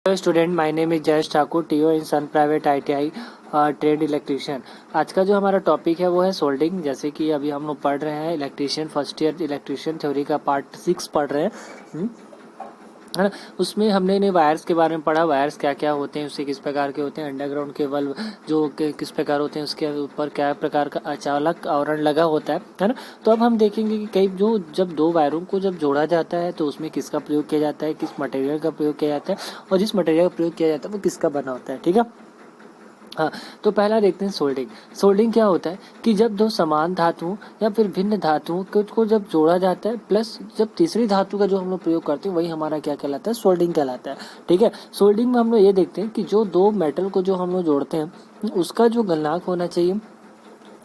Hello student, my name is Jayesh Thakur, TO in Sun private ITI trade electrician. आज का जो हमारा टॉपिक है वो है सोल्डिंग। जैसे कि अभी हम लोग पढ़ रहे हैं electrician first year electrician theory का पार्ट 6 पढ़ रहे हैं, है ना। उसमें हमने इन्हें वायर्स के बारे में पढ़ा, वायर्स क्या क्या होते हैं, उससे किस प्रकार के होते हैं, अंडरग्राउंड केबल जो किस प्रकार होते हैं, उसके ऊपर क्या प्रकार का अचालक आवरण लगा होता है ना। तो अब हम देखेंगे कि कई जो जब दो वायरों को जब जोड़ा जाता है तो उसमें किसका प्रयोग किया जाता है, किस मटेरियल का प्रयोग किया जाता है, और जिस मटेरियल का प्रयोग किया जाता है वो किसका बना होता है, ठीक है। हाँ, तो पहला देखते हैं सोल्डिंग। सोल्डिंग क्या होता है कि जब दो समान धातुओं या फिर भिन्न धातुओं को जब जोड़ा जाता है, प्लस जब तीसरी धातु का जो हम लोग प्रयोग करते हैं वही हमारा क्या कहलाता है, सोल्डिंग कहलाता है, ठीक है। सोल्डिंग में हम लोग ये देखते हैं कि जो दो मेटल को जो हम लोग जोड़ते हैं उसका जो गलनांक होना चाहिए,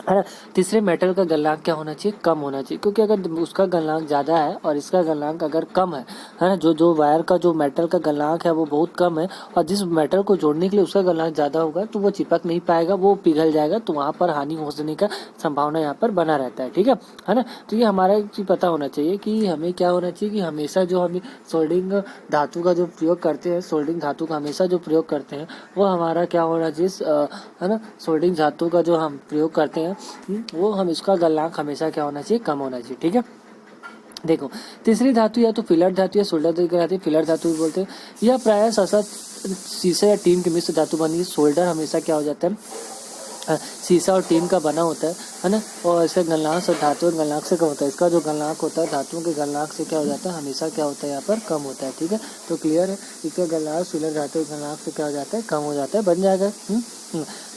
है ना, तीसरे मेटल का गलनांक क्या होना चाहिए, कम होना चाहिए। क्योंकि अगर उसका गलनांक ज़्यादा है और इसका गलनांक अगर कम है ना, जो वायर का जो मेटल का गलनांक है वो बहुत कम है और जिस मेटल को जोड़ने के लिए उसका गलनांक ज़्यादा होगा तो वो चिपक नहीं पाएगा, वो पिघल जाएगा, तो वहाँ पर हानि होने का संभावना यहाँ पर बना रहता है, ठीक है ना। तो ये हमारा एक चीज़ पता होना चाहिए कि हमें क्या होना चाहिए कि हमेशा जो हम सोल्डिंग धातु का जो प्रयोग करते हैं, सोल्डिंग धातु का हमेशा जो प्रयोग करते हैं वो हमारा क्या होना चाहिए, है ना। सोल्डिंग धातु का जो हम प्रयोग करते हैं वो हम इसका गलनांक हमेशा क्या होना चाहिए, कम होना चाहिए, ठीक है। देखो, तीसरी धातु या तो फिलर धातु या सोल्डर धातु कहलाती है, फिलर धातु भी बोलते हैं। यह प्रायः सशक्त शीशे या टीन की मिश्र धातु बनी है। सोल्डर हमेशा क्या हो जाता है, शीशा और टीन का बना होता है ना। और इसका गलनांक और धातु के गलनांक से कम होता है। इसका जो गलनांक होता है धातुओं के गलनांक से क्या हो जाता है, हमेशा क्या होता है यहाँ पर, कम होता है, ठीक है। तो क्लियर है, इसका गलनांक फिलर धातु के गलनांक से क्या हो जाता है, कम हो जाता है, बन जाएगा।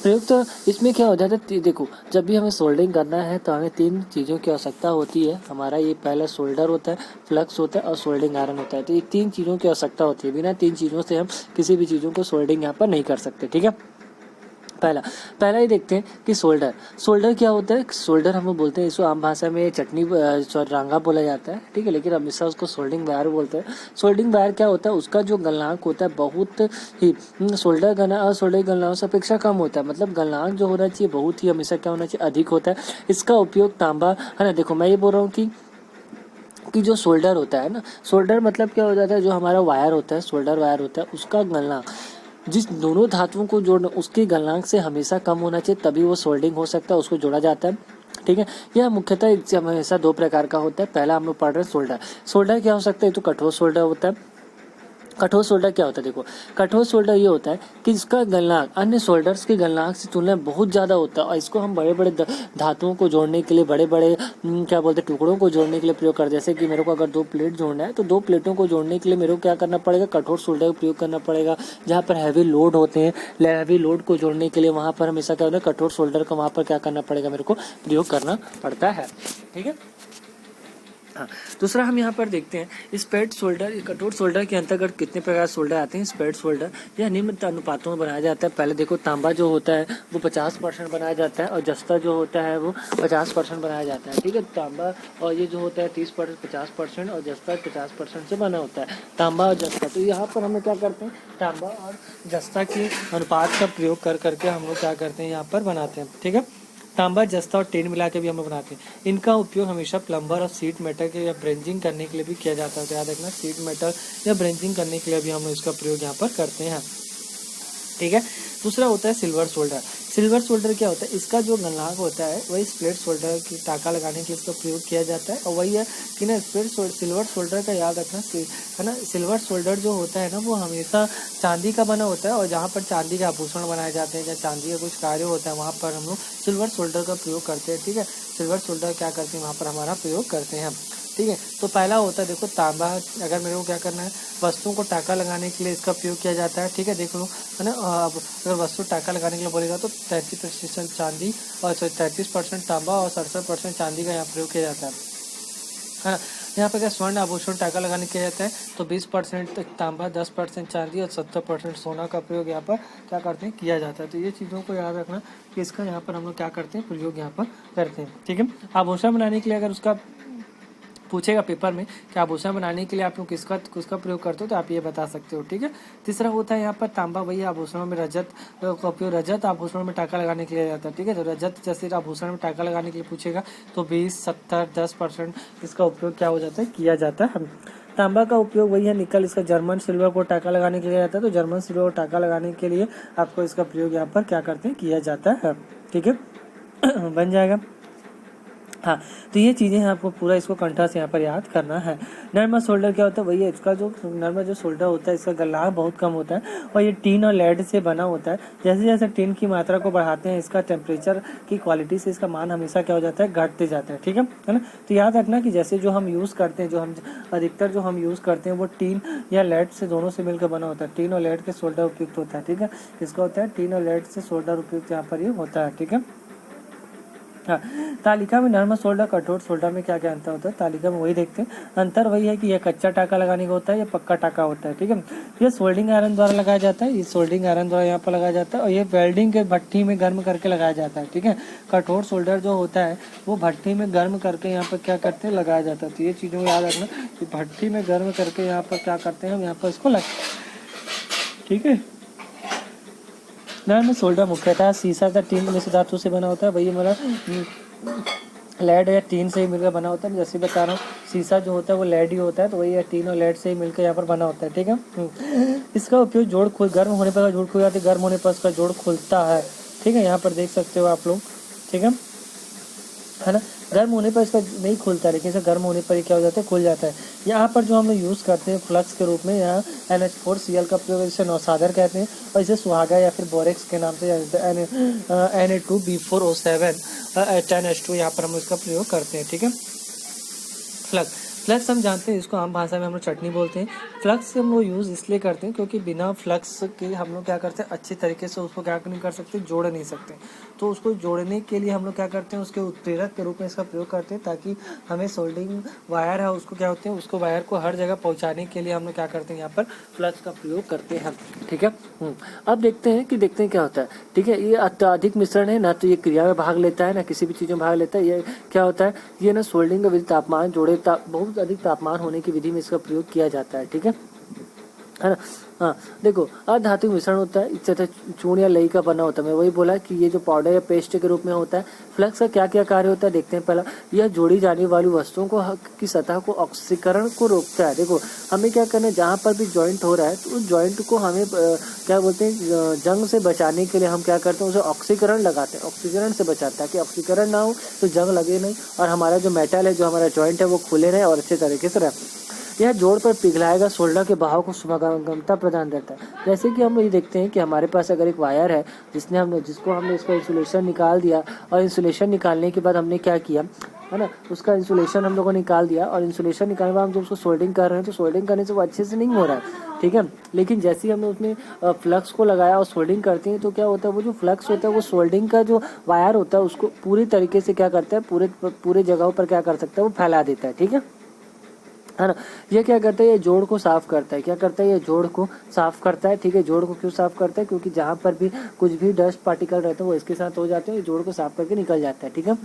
प्रयुक्त तो इसमें क्या हो जाता है, देखो जब भी हमें सोल्डरिंग करना है तो हमें तीन चीज़ों की आवश्यकता होती है। हमारा ये पहला सोल्डर होता है, फ्लक्स होता है और सोल्डरिंग आयरन होता है। तो ये तीन चीज़ों की आवश्यकता होती है, बिना तीन चीज़ों से हम किसी भी चीज़ों को सोल्डरिंग यहाँ पर नहीं कर सकते, ठीक है। पहला ही देखते हैं कि सोल्डर क्या होता है। सोल्डर हम लोग बोलते हैं, इसको आम भाषा में चटनी रांगा बोला जाता है, ठीक है, लेकिन हमेशा उसको सोल्डरिंग वायर बोलते हैं। सोल्डरिंग वायर क्या होता है, उसका जो गलनांक होता है बहुत ही सोल्डर गलनांक और सोल्डर गलनांक से अपेक्षा कम होता है। मतलब गलनांक जो होना चाहिए बहुत ही हमेशा क्या होना चाहिए, अधिक होता है। इसका उपयोग तांबा, है ना। देखो मैं ये बोल रहा हूँ कि जो सोल्डर होता है ना, सोल्डर मतलब क्या हो जाता है, जो हमारा वायर होता है, सोल्डर वायर होता है, उसका गलनांक जिस दोनों धातुओं को जोड़ना उसके गलनांक से हमेशा कम होना चाहिए, तभी वो सोल्डिंग हो सकता है, उसको जोड़ा जाता है, ठीक है। यह मुख्यतः हमेशा दो प्रकार का होता है। पहला हम लोग पढ़ रहे हैं सोल्डर। सोल्डर क्या हो सकता है, तो कठोर सोल्डर होता है। कठोर सोल्डर क्या होता है, देखो कठोर सोल्डर ये होता है कि इसका गलनांक अन्य सोल्डर्स के गलनांक से तुलना में बहुत ज़्यादा होता है और इसको हम बड़े बड़े धातुओं को जोड़ने के लिए, बड़े बड़े क्या बोलते हैं, टुकड़ों को जोड़ने के लिए प्रयोग करते हैं। जैसे कि मेरे को अगर दो प्लेट जोड़ना है तो दो प्लेटों को जोड़ने के लिए मेरे को क्या करना पड़ेगा, कठोर सोल्डर का प्रयोग करना पड़ेगा। जहाँ पर हैवी लोड होते हैं, हैवी लोड को जोड़ने के लिए वहाँ पर हमेशा क्या होता है, कठोर सोल्डर का वहाँ पर क्या करना पड़ेगा, मेरे को प्रयोग करना पड़ता है, ठीक है। हाँ, दूसरा हम यहाँ पर देखते हैं स्पेड सोल्डर। कठोर सोल्डर के अंतर्गत कितने प्रकार सोल्डर आते हैं। स्पेड सोल्डर यह निम्न अनुपातों में बनाया जाता है। पहले देखो, तांबा जो होता है वो 50% बनाया जाता है और जस्ता जो होता है वो 50% बनाया जाता है, ठीक है। तांबा और ये जो होता है 30% 50% और जस्ता 50% से बना होता है, तांबा और जस्ता। तो यहाँ पर हम क्या करते हैं, तांबा और जस्ता के अनुपात का प्रयोग कर करके हम लोग क्या करते हैं, यहाँ पर बनाते हैं, ठीक है। तांबा, जस्ता और टिन मिला के भी हम लोग बनाते हैं। इनका उपयोग हमेशा प्लम्बर और सीट मेटल के या ब्रेंजिंग करने के लिए भी किया जाता है। तो याद रखना, सीट मेटल या ब्रेंजिंग करने के लिए भी हम लोग इसका प्रयोग यहाँ पर करते हैं, ठीक है। दूसरा होता है सिल्वर सोल्डर। सिल्वर सोल्डर क्या होता है, इसका जो गलनांक होता है वही स्प्लिट सोल्डर की टाका लगाने के लिए इसका प्रयोग किया जाता है। और वही है कि ना सिल्वर सोल्डर का याद रखना, है ना। सिल्वर सोल्डर जो होता है ना वो हमेशा चांदी का बना होता है और जहाँ पर चांदी के आभूषण बनाए जाते हैं या चांदी का कुछ कार्य होता है वहाँ पर हम लोग सिल्वर सोल्डर का प्रयोग करते हैं, ठीक है। सिल्वर सोल्डर क्या करते हैं, वहाँ पर हमारा प्रयोग करते हैं, ठीक है। तो पहला होता है, देखो तांबा, अगर मेरे को क्या करना है, वस्तुओं को टाका लगाने के लिए इसका प्रयोग किया जाता है, ठीक है। देख लो, है ना। अब अगर वस्तु टाका लगाने के लिए बोलेगा तो 33% चांदी और 33% तांबा और 67% चांदी का यहाँ प्रयोग किया जाता है ना। यहाँ पर क्या स्वर्ण आभूषण टाका लगाने किया जाता है तो 20% तांबा, 10% चांदी और 70% सोना का प्रयोग यहाँ पर क्या करते हैं, किया जाता है। तो ये चीज़ों को याद रखना कि इसका यहाँ पर हम लोग क्या करते हैं, प्रयोग यहाँ पर करते हैं, ठीक है। आभूषण बनाने के लिए अगर उसका पूछेगा पेपर में कि आभूषण बनाने के लिए आप लोग किसका प्रयोग करते हो तो आप ये बता सकते हो, ठीक है। तीसरा होता है यहाँ पर तांबा, वही आभूषणों में रजत का उपयोग, रजत आभूषणों में टाका लगाने के लिए जाता है, ठीक है। तो रजत जैसे आभूषण में टाका लगाने के लिए पूछेगा तो 20, 70, 10% इसका उपयोग क्या हो जाता है, किया जाता है। तांबा का उपयोग वही है, निकल इसका जर्मन सिल्वर को टाका लगाने के लिए जाता है, तो जर्मन सिल्वर को टाका लगाने के लिए आपको इसका प्रयोग यहाँ पर क्या करते हैं, किया जाता है। ठीक है, बन जाएगा। हाँ, तो ये चीज़ें हैं, आपको पूरा इसको कंठा से यहाँ पर याद करना है। नॉर्मल सोल्डर क्या होता है, वही है, इसका जो नॉर्मल जो सोल्डर होता है इसका गलनांक बहुत कम होता है और ये टीन और लेड से बना होता है। जैसे जैसे टीन की मात्रा को बढ़ाते हैं, इसका टेम्परेचर की क्वालिटी से इसका मान हमेशा क्या हो जाता है, घटते जाता है। ठीक है ना। तो याद रखना कि जैसे जो हम यूज़ करते हैं, जो हम अधिकतर जो हम यूज़ करते हैं वो टीन या लेड से दोनों से मिलकर बना होता है। टीन और लेड के सोल्डर उपयुक्त होता है। ठीक है, इसका होता है टीन और लेड से सोल्डर उपयुक्त यहाँ पर ये होता है। ठीक है। हाँ, तालिका में नॉर्मल सोल्डर कठोर सोल्डर में क्या क्या अंतर होता है, तालिका में वही देखते हैं। अंतर वही है कि यह कच्चा टाका लगाने का होता है, या पक्का टाका होता है। ठीक है, ये सोल्डिंग आयरन द्वारा लगाया जाता है, ये सोल्डिंग आयरन द्वारा यहाँ पर लगाया जाता है, और ये वेल्डिंग के भट्टी में गर्म करके लगाया जाता है। ठीक है, कठोर सोल्डर जो होता है वो भट्टी में गर्म करके यहाँ पर क्या करते हैं, लगाया जाता है। तो ये चीज़ों को याद रखना कि भट्टी में गर्म करके यहाँ पर क्या करते हैं, हम यहाँ पर इसको लग। ठीक है, नॉर्मल सोल्डर मुख्यतः सीसा या टीन में से धातु से बना होता है। वही हमारा लेड या टीन से ही मिलकर बना होता है। जैसे बता रहा हूँ, शीशा जो होता है वो लेड ही होता है, तो वही है टीन और लेड से ही मिलकर यहाँ पर बना होता है। ठीक है, इसका उपयोग जोड़ खुल गर्म होने पर जोड़ खुल जाती है, गर्म होने पर इसका जोड़ खुलता है। ठीक है, यहाँ पर देख सकते हो आप लोग। ठीक है ना, गर्म होने पर इसका नहीं खुलता, लेकिन इसे गर्म होने पर ये क्या हो जाता है, खुल जाता है। यहाँ पर जो हम लोग यूज़ करते हैं फ्लक्स के रूप में, यहाँ NH4Cl का प्रयोग, इसे नौसादर कहते हैं, और इसे सुहागा या फिर बोरेक्स के नाम से Na2B4O7 10H2 यहाँ पर हम इसका प्रयोग करते हैं। ठीक है, फ्लक्स फ्लक्स हम जानते हैं, इसको आम भाषा में हम लोग चटनी बोलते हैं। फ्लक्स हम लोग यूज़ इसलिए करते हैं क्योंकि बिना फ्लक्स के हम लोग क्या करते हैं, अच्छी तरीके से उसको क्या नहीं कर सकते, जोड़ नहीं सकते। तो उसको जोड़ने के लिए हम लोग क्या करते हैं, उसके उत्प्रेरक के रूप में इसका प्रयोग करते हैं, ताकि हमें सोल्डिंग वायर है उसको क्या होते हैं, उसको वायर को हर जगह पहुँचाने के लिए हम लोग क्या करते हैं, यहाँ पर फ्लक्स का प्रयोग करते हैं। ठीक है, अब देखते हैं क्या होता है। ठीक है, ये अत्यधिक मिश्रण है, ना तो ये क्रिया में भाग लेता है, ना किसी भी चीज़ में भाग लेता है। ये क्या होता है, ये ना सोल्डिंग का विधि तापमान जोड़े बहुत अधिक तापमान होने की विधि में इसका प्रयोग किया जाता है। ठीक है ना। हाँ, देखो, अधातु मिश्रण होता है, इससे चूर्ण या लई का बना होता है। मैं वही बोला कि ये जो पाउडर या पेस्ट के रूप में होता है। फ्लक्स का क्या क्या कार्य होता है देखते हैं। पहला, यह जोड़ी जाने वाली वस्तुओं को की सतह को ऑक्सीकरण को रोकता है। देखो, हमें क्या करना है, जहाँ पर भी जॉइंट हो रहा है तो उस जॉइंट को हमें क्या बोलते हैं, जंग से बचाने के लिए हम क्या करते हैं, उसे ऑक्सीकरण लगाते हैं। ऑक्सीकरण से बचाता है कि ऑक्सीकरण ना हो तो जंग लगे नहीं, और हमारा जो मेटल है, जो हमारा जॉइंट है, वो खुले रहे और अच्छे तरीके से रहे। यह जोड़ पर पिघलाएगा सोल्डर के बहाव को सुगमता प्रदान करता है। जैसे कि हम ये देखते हैं कि हमारे पास अगर एक वायर है जिसको हमने इसका इंसुलेशन निकाल दिया, और इंसुलेशन निकालने के बाद हमने क्या किया है ना, उसका इंसुलेशन हम लोगों ने निकाल दिया, और इंसुलेशन निकालने के बाद हम जब उसको सोल्डिंग कर रहे हैं तो सोल्डिंग करने से वो अच्छे से नहीं हो रहा है। ठीक है, लेकिन जैसे ही हमने उसमें फ्लक्स को लगाया और सोल्डिंग करते हैं तो क्या होता है, वो जो फ्लक्स होता है वो सोल्डिंग का जो वायर होता है उसको पूरी तरीके से क्या करता है, पूरे जगहों पर क्या कर सकता है, वो फैला देता है। ठीक है ना। ये क्या करता है, ये जोड़ को साफ करता है। क्या करता है, ये जोड़ को साफ करता है। ठीक है, जोड़ को क्यों साफ करता है, क्योंकि जहाँ पर भी कुछ भी डस्ट पार्टिकल रहते हैं वो इसके साथ हो जाते हैं, ये जोड़ को साफ करके निकल जाता है। ठीक है,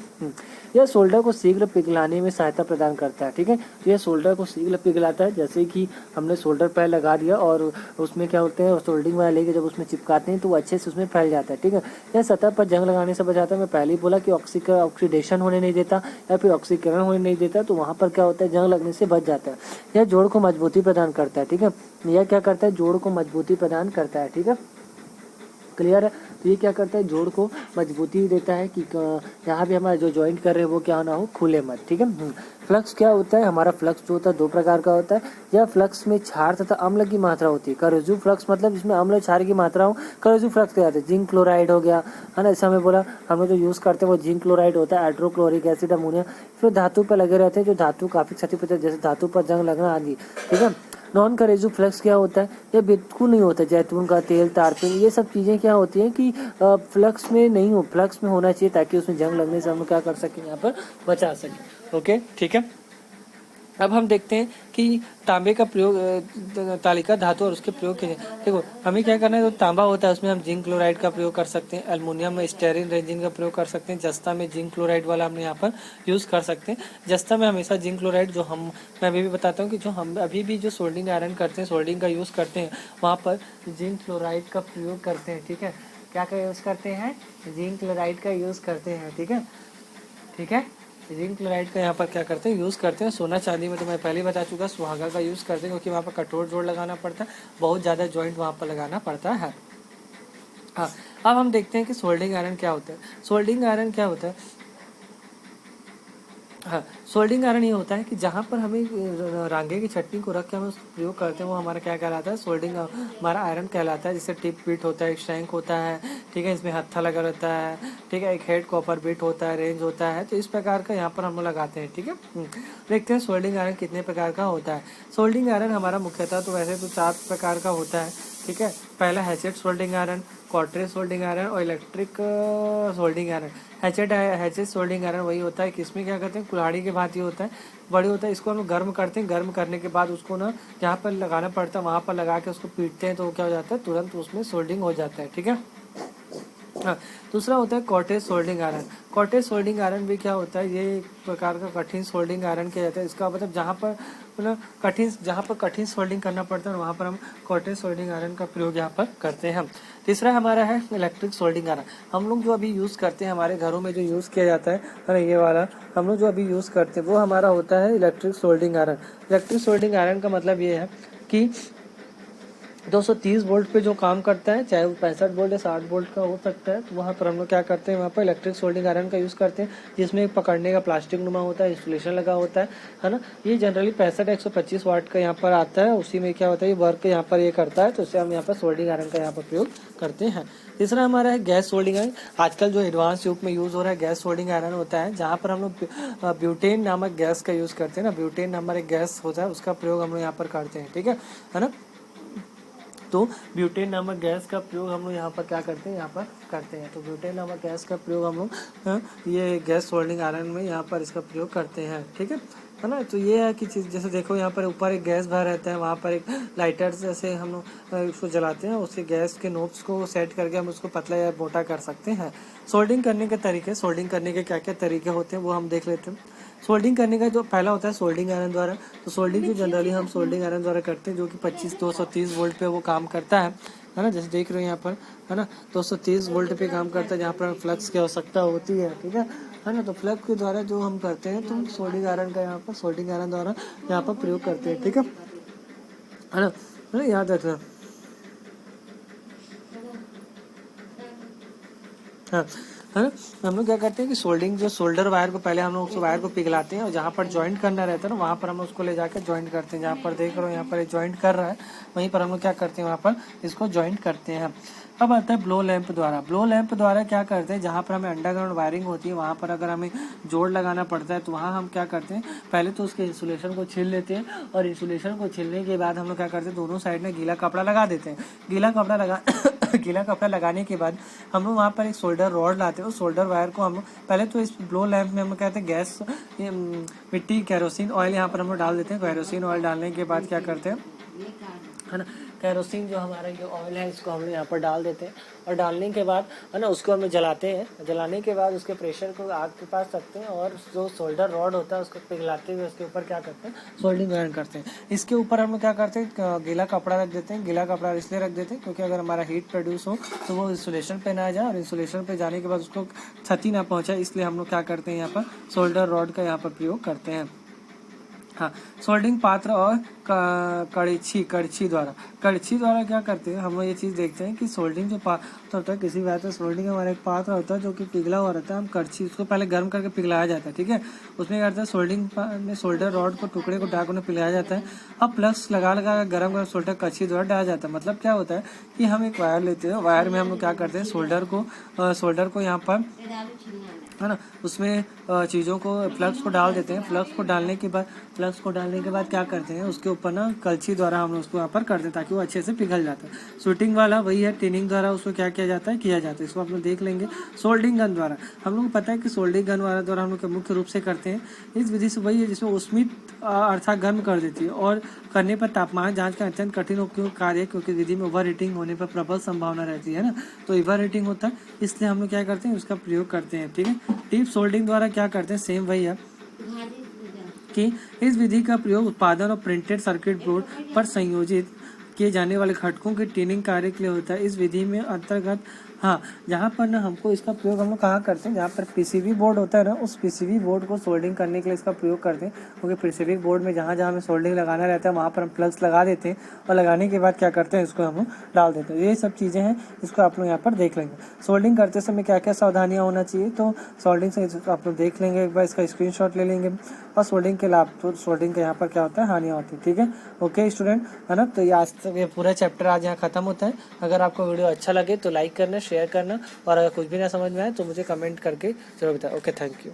यह सोल्डर को शीघ्र पिघलाने में सहायता प्रदान करता है। ठीक है, तो यह सोल्डर को शीघ्र पिघलाता है। जैसे कि हमने सोल्डर पैर लगा दिया और उसमें क्या होते हैं, सोल्डिंग वायर लेके जब उसमें चिपकाते हैं तो वो अच्छे से उसमें फैल जाता है। ठीक है, यह सतह पर जंग लगाने से बचाता है। मैं पहले ही बोला कि ऑक्सीडेशन होने नहीं देता या फिर ऑक्सीकरण होने नहीं देता, तो वहाँ पर क्या होता है, जंग लगने से बच जाता है। यह जोड़ को मजबूती प्रदान करता है। ठीक है, यह क्या करता है, जोड़ को मजबूती प्रदान करता है। ठीक है, क्लियर है। तो ये क्या करता है, जोड़ को मजबूती देता है कि यहाँ भी हमारा जो जॉइंट कर रहे हैं वो क्या ना हो, खुले मत। ठीक है, फ्लक्स क्या होता है, हमारा फ्लक्स जो होता है दो प्रकार का होता है। यह फ्लक्स में क्षार तथा अम्ल की मात्रा होती है। करोजिव फ्लक्स मतलब जिसमें अम्ल क्षार की मात्रा हो, करोजिव फ्लक्स कहते हैं। जिंक क्लोराइड हो गया, है ना, ऐसा हमें बोला, हम लोग जो यूज़ करते हैं वो जिंक क्लोराइड होता है, हाइड्रोक्लोरिक एसिड, अमोनिया। फिर धातु पर लगे रहते हैं, जो धातु काफ़ी क्षति पहुंचाते हैं, जैसे धातु पर जंग लगना आदि। ठीक है, नॉन करेजिव फ्लक्स क्या होता है, ये बिल्कुल नहीं होता। जैतून का तेल, तारपीन, ये सब चीज़ें क्या होती हैं कि फ्लक्स में नहीं हो, फ्लक्स में होना चाहिए ताकि उसमें जंग लगने से हम क्या कर सकें, यहाँ पर बचा सकें। ओके, ठीक है। अब हम देखते हैं कि तांबे का प्रयोग, तालिका धातु और उसके प्रयोग के लिए। देखो, हमें क्या करना है, तो तांबा होता है उसमें हम जिंक क्लोराइड का प्रयोग कर सकते हैं। एल्युमिनियम में स्टेरिन रेजिन का प्रयोग कर सकते हैं। जस्ता में जिंक क्लोराइड वाला हमने यहाँ पर यूज़ कर सकते हैं। जस्ता में हमेशा जिंक क्लोराइड, मैं अभी भी बताता हूँ कि जो हम अभी भी जो सोल्डिंग आयरन करते हैं, सोल्डिंग का यूज़ करते हैं, वहाँ पर जिंक क्लोराइड का प्रयोग करते हैं। ठीक है, क्या का यूज़ करते हैं, जिंक क्लोराइड का यूज़ करते हैं। ठीक है, ठीक है, जिंक क्लोराइड का यहाँ पर क्या करते हैं, यूज़ करते हैं। सोना चांदी में तो मैं पहले ही बता चुका, सुहागा का यूज़ करते हैं क्योंकि वहाँ पर कठोर जोड़ लगाना पड़ता है, बहुत ज़्यादा जॉइंट वहाँ पर लगाना पड़ता है। हाँ, अब हम देखते हैं कि सोल्डिंग आयरन क्या होता है। सोल्डिंग आयरन क्या होता है? हाँ, सोल्डिंग आयरन ये होता है कि जहाँ पर हमें रांगे की चटनी को रख के हम उसका प्रयोग करते हैं वो हमारा क्या कहलाता है, सोल्डिंग हमारा आयरन कहलाता है। जैसे टिप बिट होता है, एक शैंक होता है, ठीक है, इसमें हत्था लगा रहता है, ठीक है, एक हेड कॉपर बिट होता है, रेंज होता है, तो इस प्रकार का यहाँ पर हम लोग लगाते हैं। ठीक है, देखते हैं सोल्डिंग आयरन कितने प्रकार का होता है। सोल्डिंग आयरन हमारा मुख्यतः तो वैसे तो 4 प्रकार का होता है। ठीक है, पहला हैचेट सोल्डिंग आयरन, क्वार्ट्रे सोल्डिंग आयरन और electric soldering iron. Hatchet soldering iron वही होता है कि इसमें क्या करते हैं, कुल्हाड़ी के भांति होता है, बड़ी होता है। इसको हम लोग गर्म करते हैं, गर्म करने के बाद उसको ना जहाँ पर लगाना पड़ता है वहाँ पर लगा के उसको पीटते हैं तो क्या हो जाता है, तुरंत उसमें सोल्डिंग हो जाता है। ठीक है, हाँ, दूसरा होता है cottage soldering iron. Cottage soldering iron भी क्या होता है, ये एक प्रकार का कठिन सोल्डिंग आयरन किया जाता है। इसका मतलब जहाँ पर कठिन सोल्डिंग करना पड़ता है वहाँ पर हम कॉटेज सोल्डिंग आयरन का प्रयोग यहाँ पर करते हैं हम। तीसरा हमारा है इलेक्ट्रिक सोल्डिंग आयरन। हम लोग जो अभी यूज़ करते हैं, हमारे घरों में जो यूज़ किया जाता है ये वाला हम लोग जो अभी यूज़ करते हैं वो हमारा होता है electric soldering iron. Electric soldering iron का मतलब ये है कि 230 वोल्ट पे जो काम करता है, चाहे वो 65 वोल्ट या 60 वोल्ट का हो सकता है, तो वहाँ पर हम लोग क्या करते हैं, वहाँ पर इलेक्ट्रिक सोल्डिंग आयरन का यूज़ करते हैं, जिसमें पकड़ने का प्लास्टिक नुमा होता है, इंसुलेशन लगा होता है ना। ये जनरली 65 या 125 वाट का यहाँ पर आता है, उसी में क्या होता है, ये वर्क यहाँ पर ये करता है, तो उससे हम यहाँ पर सोल्डिंग आयरन का यहाँ पर प्रयोग करते हैं। तीसरा हमारा है गैस सोल्डिंग आयरन। आजकल जो एडवांस युग में यूज़ हो रहा है गैस सोल्डिंग आयरन होता है, जहाँ पर हम लोग ब्यूटेन नामक गैस का यूज़ करते हैं ना। ब्यूटेन नामक एक गैस होता है, उसका प्रयोग हम लोग यहाँ पर करते हैं। ठीक है ना। तो ब्यूटेन नामक गैस का प्रयोग हम लोग यहाँ पर क्या करते हैं, यहाँ पर करते हैं। तो ब्यूटेन नामक गैस का प्रयोग हम लोग ये गैस सोल्डिंग आयरन में यहाँ पर इसका प्रयोग करते हैं। ठीक है ना। तो ये है कि चीज़, जैसे देखो यहाँ पर ऊपर एक गैस भर रहता है, वहाँ पर एक लाइटर जैसे हम लोग उसको जलाते हैं, उससे गैस के नोब्स को सेट करके हम उसको पतला या मोटा कर सकते हैं। सोल्डिंग करने के तरीके, सोल्डिंग करने के क्या क्या तरीके होते हैं वो हम देख लेते हैं। सोल्डिंग करने का जो पहला होता है सोल्डिंग आयरन द्वारा। तो सोल्डिंग जो जनरली हम सोल्डिंग आयरन द्वारा करते हैं, जो कि 230 वोल्ट पे वो काम करता है ना। जैसे देख रहे हो यहाँ पर, है ना, 230 वोल्ट पे काम करता है, जहाँ पर फ्लक्स की आवश्यकता होती है। ठीक है ना। तो फ्लक्स के द्वारा जो हम करते हैं, तो सोल्डिंग आयरन का यहाँ पर सोल्डिंग आयरन द्वारा यहाँ पर प्रयोग करते हैं। ठीक है ना, याद रखना। हाँ, है ना। हम लोग क्या करते हैं कि सोल्डिंग जो सोल्डर वायर को पहले हम लोग उस वायर को पिघलाते हैं और जहाँ पर ज्वाइंट करना रहता है ना, वहाँ पर हम उसको ले जाकर ज्वाइंट करते हैं। जहाँ पर देख रहे हो यहाँ पर ज्वाइंट कर रहा है, वहीं पर हम लोग क्या करते हैं, वहाँ पर इसको ज्वाइंट करते हैं। अब आता है ब्लो लैंप द्वारा। ब्लो लैंप द्वारा क्या करते हैं, जहाँ पर हमें अंडरग्राउंड वायरिंग होती है वहाँ पर अगर हमें जोड़ लगाना पड़ता है, तो वहाँ हम क्या करते हैं, पहले तो उसके इंसुलेशन को छील लेते हैं, और इंसुलेशन को छीलने के बाद हम लोग क्या करते हैं, दोनों साइड में गीला कपड़ा लगा देते हैं। गीला कपड़ा लगाने के बाद हम लोग वहाँ पर एक सोल्डर रॉड लाते हैं। उस सोल्डर वायर को हम लोग पहले तो इस ब्लो लैंप में हम कहते हैं गैस मिट्टी कैरोसिन ऑयल यहाँ पर हम लोग डाल देते हैं। कैरोसिन ऑयल डालने के बाद क्या करते हैं, है ना, कैरोसिन जो हमारा जो ऑयल है इसको हम लोग यहाँ पर डाल देते हैं, और डालने के बाद है ना उसको हम लोग जलाते हैं। जलाने के बाद उसके प्रेशर को आग के पास रखते हैं, और जो सोल्डर रॉड होता है उसको पिघलाते हुए उसके ऊपर क्या करते हैं, सोल्डिंग आयरन करते हैं। इसके ऊपर हम लोग क्या करते हैं, गीला कपड़ा रख देते हैं। गीला कपड़ा इसलिए रख देते हैं क्योंकि अगर हमारा हीट प्रोड्यूस हो तो वो इंसुलेशन पे ना जाए, और इंसुलेशन पे जाने के बाद उसको क्षति ना पहुँचाए, इसलिए हम लोग क्या करते हैं, यहाँ पर सोल्डर रॉड का यहाँ पर प्रयोग करते हैं। हाँ, सोल्डिंग पात्र और कड़छी द्वारा क्या करते हैं, हम लोग ये चीज़ देखते हैं कि सोल्डिंग जो पात्र होता है, किसी भी बात सोल्डिंग हमारा एक पात्र होता है जो कि पिघला हुआ रहता है। हम कड़छी उसको पहले गर्म करके पिघलाया जाता है। ठीक है, उसमें क्या करते हैं, सोल्डिंग में सोल्डर रॉड को टुकड़े को डाक में पिघलाया जाता है। अब प्लस लगा गर्म सोल्डर कड़छी द्वारा डाला जाता है। मतलब क्या होता है कि हम एक वायर लेते हैं, वायर में हम लोग क्या करते हैं, सोल्डर को यहाँ पर, है ना, उसमें चीज़ों को फ्लक्स को डाल देते हैं। फ्लक्स को डालने के बाद क्या करते हैं, उसके ऊपर ना कलछी द्वारा हम उसको यहाँ पर करते हैं ताकि वो अच्छे से पिघल जाता है। शूटिंग वाला वही है, टिनिंग द्वारा उसको क्या किया जाता है, इसको आप लोग देख लेंगे। सोल्डिंग गन द्वारा हम लोग को पता है कि सोल्डिंग गन वाला द्वारा हम लोग मुख्य रूप से करते हैं। इस विधि से वही है जिसमें उष्मित अर्थात गर्म कर देती है, और करने पर तापमान जांच का अत्यंत कठिन कार्य है, क्योंकि विधि में ओवर हीटिंग होने पर प्रबल संभावना रहती है ना। तो ओवर हीटिंग होता है, इसलिए हम लोग क्या करते हैं, उसका प्रयोग करते हैं। ठीक है, डीप सोल्डिंग द्वारा क्या करते हैं, सेम वही है कि इस विधि का प्रयोग उत्पादन और प्रिंटेड सर्किट बोर्ड पर संयोजित किए जाने वाले घटकों के टिनिंग कार्य के लिए होता है। इस विधि में अंतर्गत हाँ, जहाँ पर ना हमको इसका प्रयोग हम लोग कहाँ करते हैं, जहाँ पर पीसीबी बोर्ड होता है ना, उस पीसीबी बोर्ड को सोल्डिंग करने के लिए इसका प्रयोग करते हैं। क्योंकि पीसीबी बोर्ड में जहाँ जहाँ हमें सोल्डिंग लगाना रहता है वहाँ पर हम प्लग्स लगा देते हैं और लगाने के बाद क्या करते हैं, इसको हम लोग डाल देते हैं। ये सब चीज़ें हैं, इसको आप लोग यहाँ पर देख लेंगे। सोल्डिंग करते समय क्या क्या सावधानियाँ होना चाहिए, तो सोल्डिंग से आप लोग देख लेंगे, एक बार इसका स्क्रीनशॉट ले लेंगे। और सोल्डिंग के लाभ, तो सोल्डिंग के यहाँ पर क्या होता है, हानियाँ होती है। ठीक है, ओके स्टूडेंट, है ना। तो ये आज तक ये पूरा चैप्टर आज यहाँ खत्म होता है। अगर आपको वीडियो अच्छा लगे तो लाइक करना, शेयर करना, और अगर कुछ भी ना समझ में आए तो मुझे कमेंट करके जरूर बताएं। Okay, thank you.